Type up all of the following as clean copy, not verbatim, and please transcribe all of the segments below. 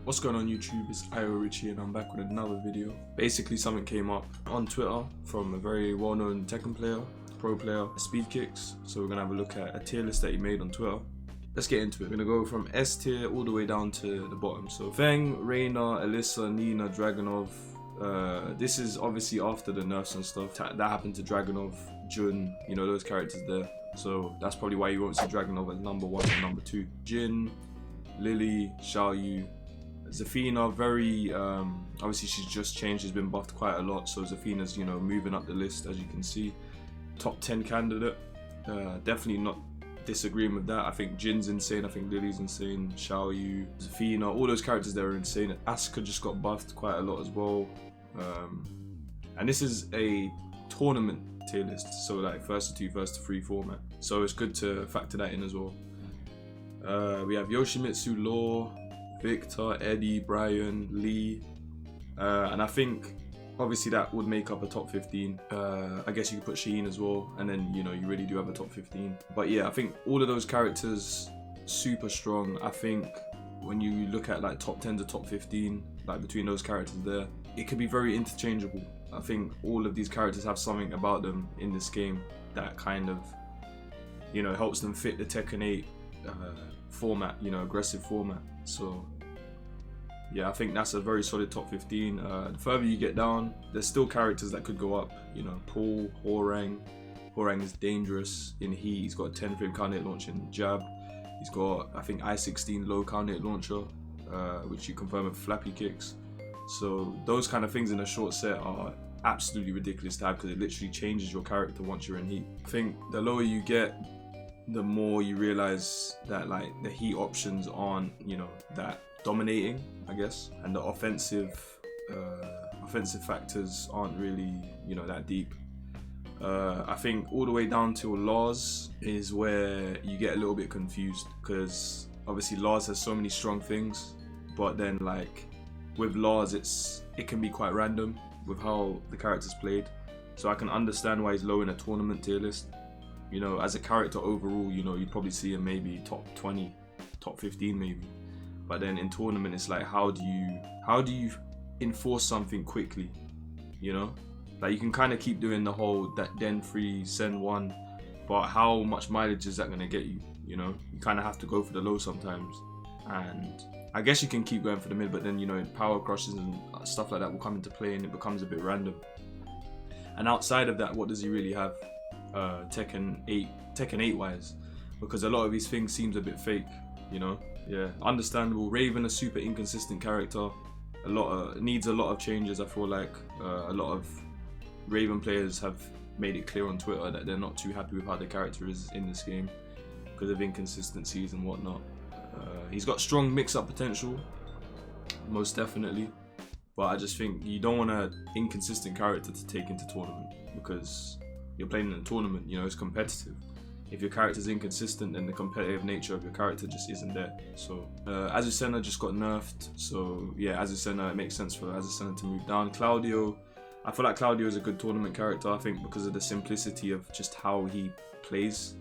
What's going on YouTube? It's AyoRichie and I'm back with another video. Basically something came up on Twitter from a very well-known Tekken player, pro player, Speed Kicks. So we're gonna have a look at a tier list that he made on Twitter. Let's get into it. We're gonna go from S tier all the way down to the bottom. So Feng, Reina, Alyssa, Nina, Dragunov. This is obviously after the nerfs and stuff. That happened to Dragunov, Jun, you know, those characters there. So that's probably why you won't see Dragunov as number 1 and number 2. Jin, Lily, Xiaoyu, Zafina, very obviously she's just changed, she's been buffed quite a lot, so Zafina's, you know, moving up the list as you can see. Top 10 candidate, definitely not disagreeing with that. I think Jin's insane, I think Lily's insane, Xiaoyu, Zafina, all those characters there are insane. Asuka just got buffed quite a lot as well. And this is a tournament tier list, so like first to 2, first to 3 format, so it's good to factor that in as well. We have Yoshimitsu, Law, Victor, Eddie, Brian, Lee, and I think obviously that would make up a top 15. I guess you could put Sheen as well, and then, you know, you really do have a top 15. But yeah, I think all of those characters super strong. I think when you look at like top 10 to top 15, like between those characters there, it could be very interchangeable. I think all of these characters have something about them in this game that kind of, you know, helps them fit the Tekken 8 format, you know, aggressive format. So yeah, I think that's a very solid top 15. The further you get down, there's still characters that could go up, you know. Paul, Horang is dangerous in heat. He's got a 10 frame counter launcher in jab. He's got, I think, I-16 low counter launcher, which you confirm with flappy kicks. So those kind of things in a short set are absolutely ridiculous to have, because it literally changes your character once you're in heat. I think the lower you get, the more you realize that like the heat options aren't, you know, that dominating, I guess, and the offensive factors aren't really, you know, that deep. I think all the way down to Lars is where you get a little bit confused, because obviously Lars has so many strong things, but then like with Lars it can be quite random with how the character's played. So I can understand why he's low in a tournament tier list. You know, as a character overall, you know, you'd probably see him maybe top 20, top 15 maybe. But then in tournament, it's like, how do you enforce something quickly? You know, like you can kind of keep doing the whole that den 3 send 1, but how much mileage is that gonna get you? You know, you kind of have to go for the low sometimes, and I guess you can keep going for the mid, but then, you know, power crushes and stuff like that will come into play, and it becomes a bit random. And outside of that, what does he really have? Tekken 8 wise, because a lot of these things seems a bit fake, you know. Yeah, understandable. Raven, a super inconsistent character, needs a lot of changes. I feel like a lot of Raven players have made it clear on Twitter that they're not too happy with how the character is in this game because of inconsistencies and whatnot. He's got strong mix-up potential, most definitely, but I just think you don't want an inconsistent character to take into tournament, because you're playing in a tournament, you know, it's competitive. If your character's inconsistent, then the competitive nature of your character just isn't there. So Azucena just got nerfed, so yeah, Azucena, it makes sense for Azucena to move down. Claudio, I feel like Claudio is a good tournament character, I think, because of the simplicity of just how he plays.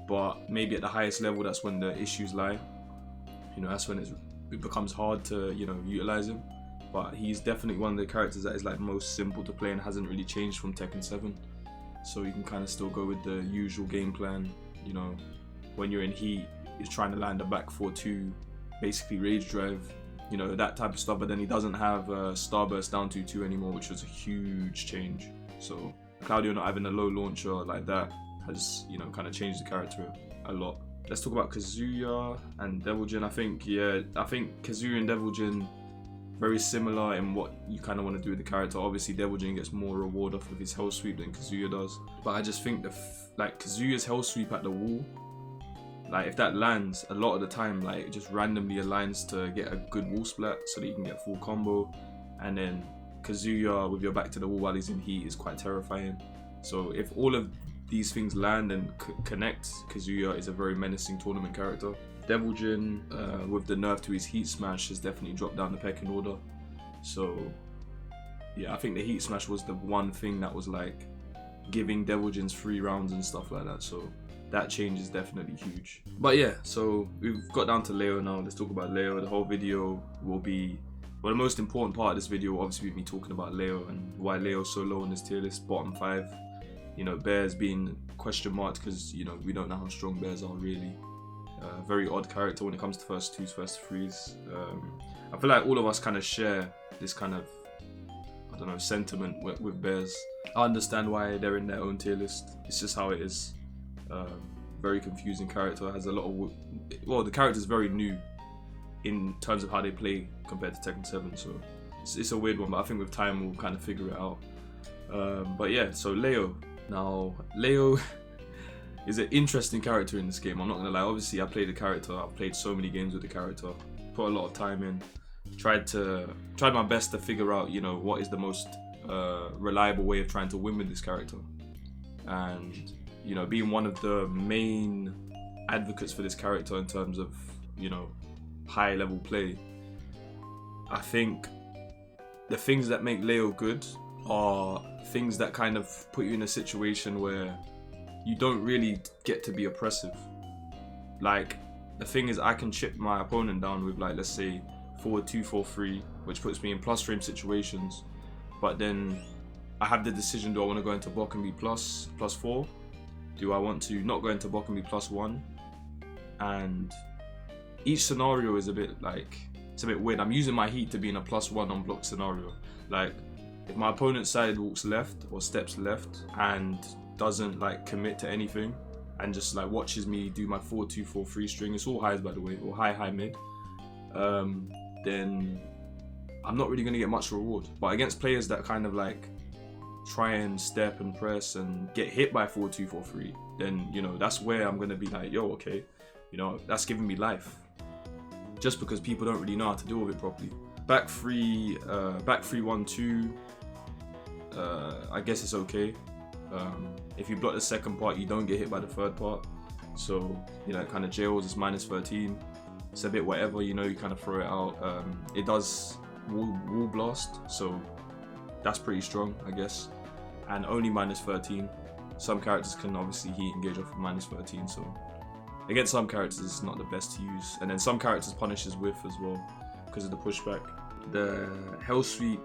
But maybe at the highest level, that's when the issues lie. You know, that's when it becomes hard to, you know, utilize him. But he's definitely one of the characters that is like most simple to play and hasn't really changed from Tekken 7. So you can kind of still go with the usual game plan, you know, when you're in heat, he's trying to land a back 4-2, basically rage drive, you know, that type of stuff. But then he doesn't have Starburst down 2-2 anymore, which was a huge change. So Claudio not having a low launcher like that has, you know, kind of changed the character a lot. Let's talk about Kazuya and Devil Jin. I think Kazuya and Devil Jin, very similar in what you kind of want to do with the character. Obviously, Devil Jin gets more reward off of his hell sweep than Kazuya does. But I just think like Kazuya's hell sweep at the wall, like if that lands, a lot of the time, like it just randomly aligns to get a good wall splat so that you can get full combo. And then Kazuya with your back to the wall while he's in heat is quite terrifying. So if all of these things land and connect, Kazuya is a very menacing tournament character. Devil Jin, with the nerf to his heat smash, has definitely dropped down the pecking order. So yeah, I think the heat smash was the one thing that was like giving Devil Jin's 3 rounds and stuff like that. So that change is definitely huge. But yeah, so we've got down to Leo now. Let's talk about Leo. The whole video will be, well, the most important part of this video will obviously be me talking about Leo and why Leo's so low on this tier list, bottom 5. You know, Bears being question marked because, you know, we don't know how strong Bears are really. Very odd character when it comes to first 2s, first 3s. I feel like all of us kind of share this kind of, I don't know, sentiment with Bears. I understand why they're in their own tier list. It's just how it is. Very confusing character. Has a lot of, well, the character's very new in terms of how they play compared to Tekken 7. So it's a weird one, but I think with time we'll kind of figure it out. But yeah, so Leo. Now, Leo is an interesting character in this game. I'm not gonna lie. Obviously, I played the character. I've played so many games with the character. Put a lot of time in. Tried my best to figure out, you know, what is the most reliable way of trying to win with this character. And, you know, being one of the main advocates for this character in terms of, you know, high level play, I think the things that make Leo good are things that kind of put you in a situation where you don't really get to be oppressive. Like, the thing is, I can chip my opponent down with, like, let's say forward 2-4-3, which puts me in plus frame situations, but then I have the decision: do I want to go into block and be +4? Do I want to not go into block and be +1? And each scenario is a bit like, it's a bit weird. I'm using my heat to be in a +1 on block scenario. Like, if my opponent's side walks left or steps left and doesn't like commit to anything and just like watches me do my 4-2-4-3 string, it's all highs by the way, or high mid, then I'm not really going to get much reward. But against players that kind of like try and step and press and get hit by 4-2-4-3, then, you know, that's where I'm going to be like, yo, okay, you know, that's giving me life. Just because people don't really know how to deal with it properly. Back 3-1-2, I guess it's okay. If you block the second part, you don't get hit by the third part. So, you know, it kind of jails. It's -13. It's a bit whatever, you know, you kind of throw it out. It does wall blast, so that's pretty strong, I guess. And only -13. Some characters can obviously heat engage off of -13, so against some characters it's not the best to use. And then some characters punishes whiff as well because of the pushback. The Hell Sweep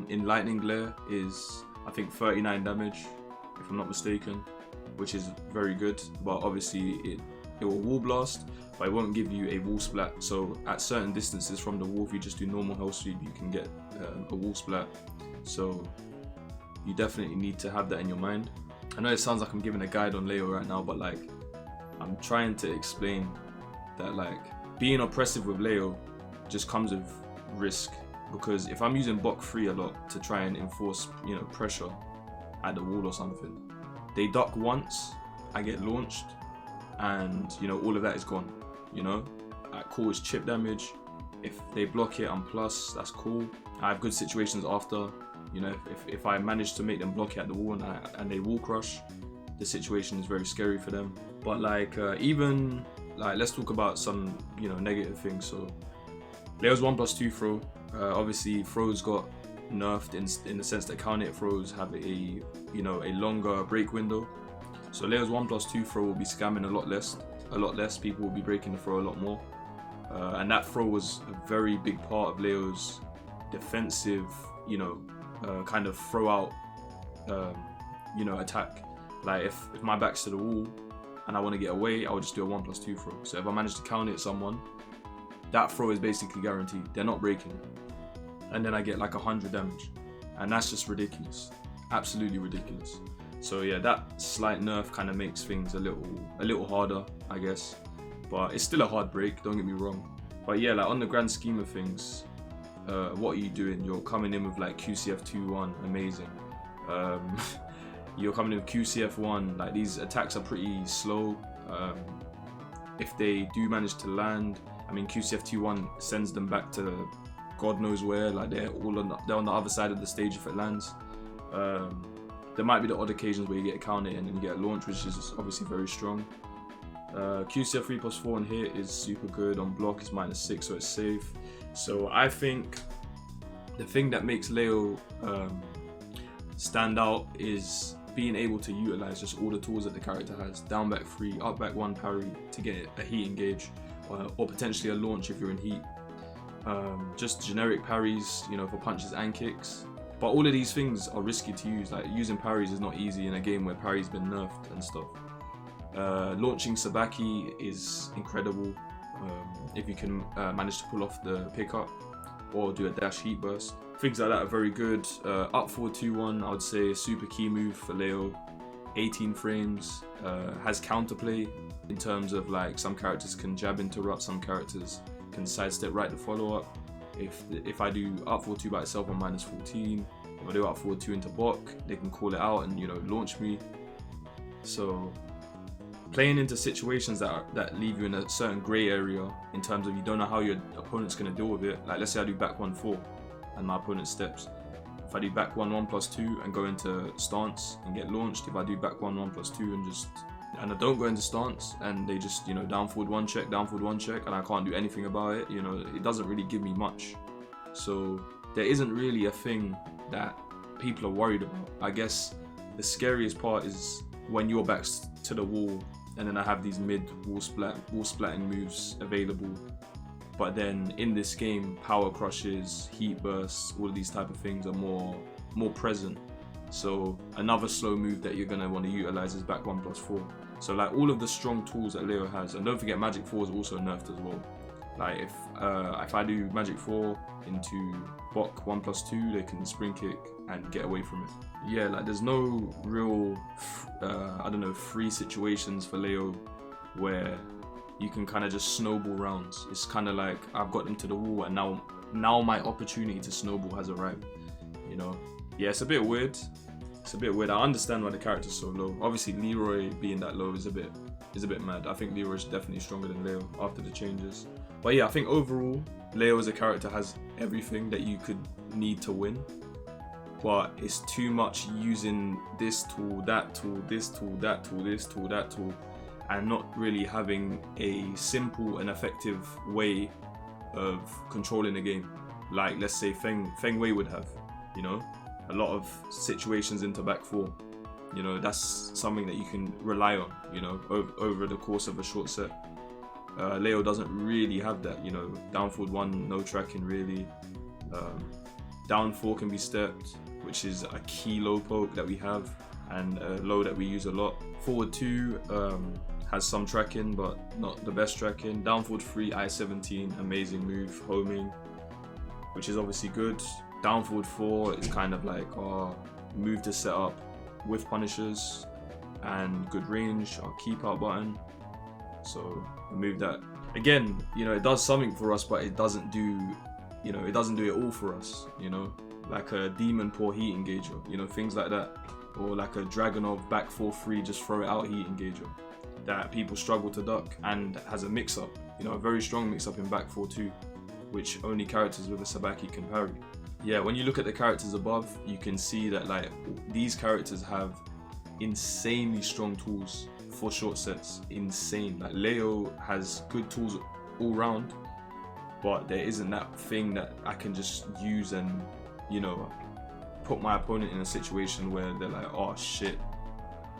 in Lightning Glare is, I think, 39 damage, if I'm not mistaken, which is very good. But obviously it will wall blast, but it won't give you a wall splat. So at certain distances from the wall, if you just do normal Hell Sweep, you can get a wall splat. So you definitely need to have that in your mind. I know it sounds like I'm giving a guide on Leo right now, but like, I'm trying to explain that like being oppressive with Leo just comes with risk. Because if I'm using block 3 a lot to try and enforce, you know, pressure at the wall or something, they duck once, I get launched, and, you know, all of that is gone, you know? Cool, it's chip damage. If they block it, I'm plus, that's cool. I have good situations after, you know, if I manage to make them block it at the wall and they wall crush, the situation is very scary for them. But like, even, like, let's talk about some, you know, negative things. So, Leo's 1+2 throw. Obviously, throws got nerfed in the sense that counter hit throws have a, you know, a longer break window. So Leo's 1+2 throw will be scamming a lot less. People will be breaking the throw a lot more. And that throw was a very big part of Leo's defensive, you know, kind of throw out, you know, attack. Like if my back's to the wall and I want to get away, I would just do a 1+2 throw. So if I manage to counter hit someone, that throw is basically guaranteed. They're not breaking it. And then I get like 100 damage. And that's just ridiculous. Absolutely ridiculous. So yeah, that slight nerf kind of makes things a little harder, I guess. But it's still a hard break, don't get me wrong. But yeah, like on the grand scheme of things, what are you doing? You're coming in with like QCF 2-1, amazing. You're coming in with QCF 1, like these attacks are pretty slow. If they do manage to land, I mean, QCF 2-1 sends them back to God knows where, like they're on the other side of the stage if it lands. There might be the odd occasions where you get a counter in and you get a launch, which is obviously very strong. QCF 3+4 on hit is super good, on block is -6, so it's safe. So I think the thing that makes Leo stand out is being able to utilize just all the tools that the character has. Down back 3, up back 1 parry to get a heat engage, or potentially a launch if you're in heat. Just generic parries, you know, for punches and kicks. But all of these things are risky to use. Like, using parries is not easy in a game where parry's been nerfed and stuff. Launching Sabaki is incredible if you can manage to pull off the pickup or do a dash heat burst. Things like that are very good. Up forward 2-1, I would say a super key move for Leo. 18 frames, has counterplay in terms of like some characters can jab interrupt, some characters can sidestep right to follow up. If I do up forward 2 by itself on -14, if I do up forward 2 into block, they can call it out and, you know, launch me. So playing into situations that leave you in a certain grey area in terms of you don't know how your opponent's going to deal with it. Like, let's say I do back 1-4 and my opponent steps. If I do back 1-1 +2 and go into stance and get launched, if I do back 1-1 +2 and I don't go into stance and they just, you know, down forward 1 check, and I can't do anything about it, you know, it doesn't really give me much. So there isn't really a thing that people are worried about. I guess the scariest part is when your back's to the wall and then I have these mid wall splatting moves available. But then in this game, power crushes, heat bursts, all of these type of things are more present. So another slow move that you're gonna want to utilize is back 1 +4. So like all of the strong tools that Leo has, and don't forget Magic 4 is also nerfed as well. Like if I do Magic 4 into block 1 +2, they can spring kick and get away from it. Yeah, like there's no real, I don't know, free situations for Leo where you can kind of just snowball rounds. It's kind of like I've got them to the wall and now my opportunity to snowball has arrived, you know? Yeah, it's a bit weird. I understand why the character's so low. Obviously Leroy being that low is a bit mad. I think Leroy's definitely stronger than Leo after the changes. But yeah, I think overall Leo as a character has everything that you could need to win. But it's too much using this tool, that tool, this tool, that tool, this tool, that tool, and not really having a simple and effective way of controlling the game. Like, let's say Feng Wei would have, you know, a lot of situations into back 4. You know, that's something that you can rely on, you know, over the course of a short set. Leo doesn't really have that, you know, down forward 1, no tracking really. Down 4 can be stepped, which is a key low poke that we have, and a low that we use a lot. Forward 2 has some tracking, but not the best tracking. Down forward 3, I-17, amazing move, homing, which is obviously good. Down forward 4 is kind of like our move to set up with punishers and good range, our keep out button. So a move that, again, you know, it does something for us, but it doesn't do, you know, it doesn't do it all for us, you know, like a demon poor heat engager, you know, things like that, or like a Dragonov back 4-3 just throw it out heat engager that people struggle to duck and has a mix up, you know, a very strong mix up in back 4-2, which only characters with a Sabaki can parry. Yeah, when you look at the characters above, you can see that like these characters have insanely strong tools for short sets. Insane. Like Leo has good tools all round, but there isn't that thing that I can just use and, you know, put my opponent in a situation where they're like, oh shit,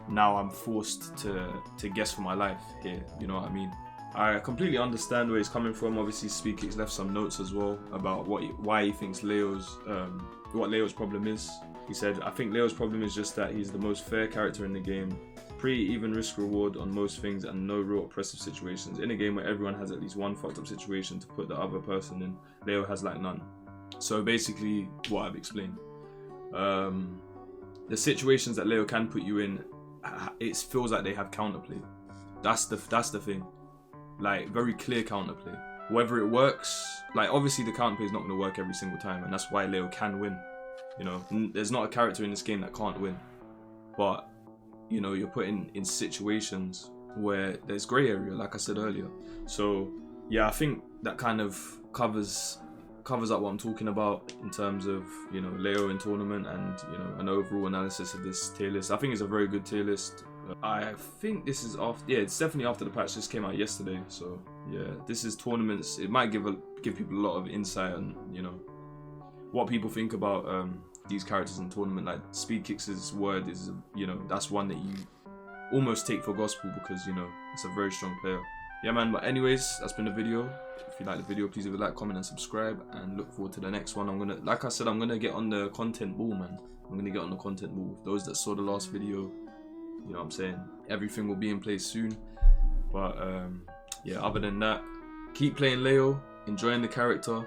now I'm forced to guess for my life here, you know what I mean? I completely understand where he's coming from. Obviously, Speakix left some notes as well about why he thinks what Leo's problem is. He said, I think Leo's problem is just that he's the most fair character in the game. Pretty even risk reward on most things and no real oppressive situations. In a game where everyone has at least one fucked up situation to put the other person in, Leo has like none. So basically, what I've explained. The situations that Leo can put you in, it feels like they have counterplay. That's the thing. Like, very clear counterplay. Whether it works, like obviously the counterplay is not going to work every single time, and that's why Leo can win. You know, there's not a character in this game that can't win, but you know, you're put in situations where there's grey area, like I said earlier. So yeah, I think that kind of covers up what I'm talking about in terms of, you know, Leo in tournament and, you know, an overall analysis of this tier list. I think it's a very good tier list. I think this is after, yeah, it's definitely after the patch just came out yesterday. So yeah, this is tournaments. It might give people a lot of insight on, you know, what people think about these characters in tournament. Like Speed Kicks' word is, you know, that's one that you almost take for gospel because, you know, it's a very strong player. Yeah, man. But anyways, that's been the video. If you like the video, please leave a like, comment, and subscribe. And look forward to the next one. I'm gonna, like I said, I'm gonna get on the content ball, man. I'm gonna get on the content ball. Those that saw the last video, you know what I'm saying, everything will be in place soon. But yeah, other than that, keep playing Leo, enjoying the character.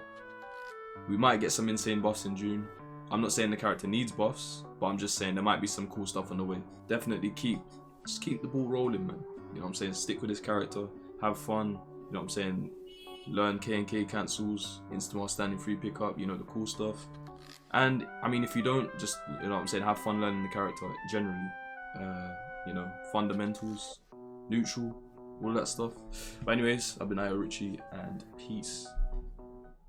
We might get some insane buffs in June. I'm not saying the character needs buffs, but I'm just saying there might be some cool stuff on the way. Definitely just keep the ball rolling, man. You know what I'm saying? Stick with this character, have fun. You know what I'm saying? Learn K&K cancels, instant standing free pickup, you know, the cool stuff. And I mean, if you don't, just, you know what I'm saying, have fun learning the character generally. You know, fundamentals, neutral, all that stuff. But anyways, I've been AyoRichie, and peace.